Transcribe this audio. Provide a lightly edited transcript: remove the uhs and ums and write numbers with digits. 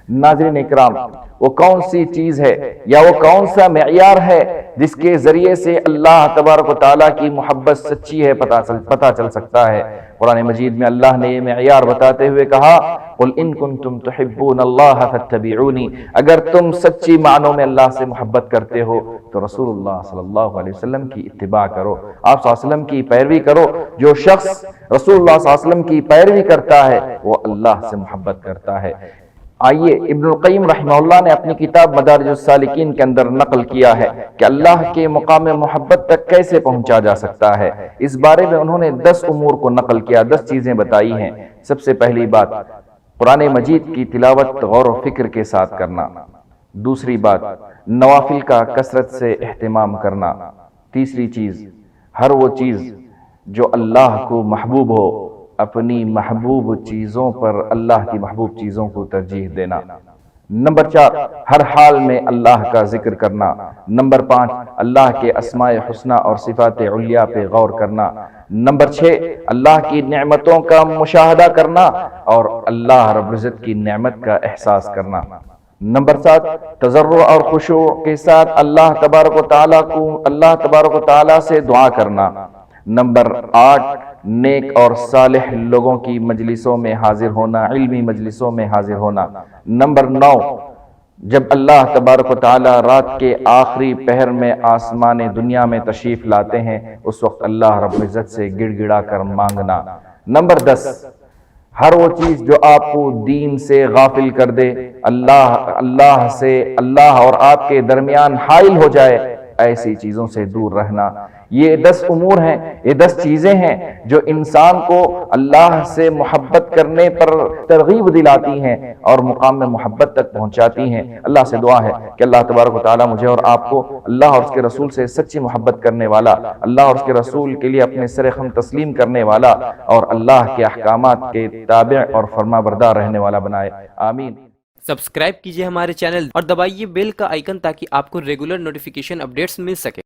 ناظرین اکرام، وہ کون سی چیز ہے یا وہ کون سا معیار ہے جس کے ذریعے سے اللہ تبارک و تعالیٰ کی محبت سچی ہے پتہ چل سکتا ہے؟ قرآن مجید میں اللہ نے یہ معیار بتاتے ہوئے کہا، قل ان کنتم تحبون اللہ فاتبعونی، اگر تم سچی معنوں میں اللہ سے محبت کرتے ہو تو رسول اللہ صلی اللہ علیہ وسلم کی اتباع کرو، آپ صلی اللہ علیہ وسلم کی پیروی کرو۔ جو شخص رسول اللہ صلی اللہ علیہ وسلم کی پیروی کرتا ہے وہ اللہ سے محبت کرتا ہے۔ آئیے ابن القیم رحمہ اللہ نے اپنی کتاب مدارج السالکین کے اندر نقل کیا ہے کہ اللہ کے مقام محبت تک کیسے پہنچا جا سکتا ہے۔ اس بارے میں انہوں نے 10 امور کو نقل کیا، 10 چیزیں بتائی ہیں۔ سب سے پہلی بات، قرآن مجید کی تلاوت غور و فکر کے ساتھ کرنا۔ دوسری بات، نوافل کا کثرت سے اہتمام کرنا۔ تیسری چیز، ہر وہ چیز جو اللہ کو محبوب ہو، اپنی محبوب چیزوں پر اللہ کی محبوب چیزوں کو ترجیح دینا۔ نمبر 4، ہر حال میں اللہ کا ذکر کرنا۔ نمبر 5، اللہ کے اسماء حسنہ اور صفات علیہ پہ غور کرنا۔ نمبر 6، اللہ کی نعمتوں کا مشاہدہ کرنا اور اللہ رب العزت کی نعمت کا احساس کرنا۔ نمبر 7، تضرع اور خشوع کے ساتھ اللہ تبارک و تعالیٰ سے دعا کرنا۔ نمبر 8، نیک اور صالح لوگوں کی مجلسوں میں حاضر ہونا، علمی مجلسوں میں حاضر ہونا۔ نمبر 9، جب اللہ تبارک و تعالی رات کے آخری پہر میں آسمان دنیا میں تشریف لاتے ہیں، اس وقت اللہ رب العزت سے گڑ گڑا کر مانگنا۔ نمبر 10، ہر وہ چیز جو آپ کو دین سے غافل کر دے، اللہ اور آپ کے درمیان حائل ہو جائے، ایسی چیزوں سے دور رہنا۔ یہ 10 امور ہیں، یہ 10 چیزیں ہیں جو انسان کو اللہ سے محبت کرنے پر ترغیب دلاتی ہیں اور مقام میں محبت تک پہنچاتی ہیں۔ اللہ سے دعا ہے کہ اللہ تبارک و تعالی مجھے اور آپ کو اللہ اور اس کے رسول سے سچی محبت کرنے والا، اللہ اور اس کے رسول کے لیے اپنے سر خم تسلیم کرنے والا اور اللہ کے احکامات کے تابع اور فرما بردار رہنے والا بنائے، آمین۔ سبسکرائب کیجئے ہمارے چینل اور دبائیے بیل کا آئیکن تاکہ آپ کو ریگولر نوٹیفیکیشن اپڈیٹس مل سکے۔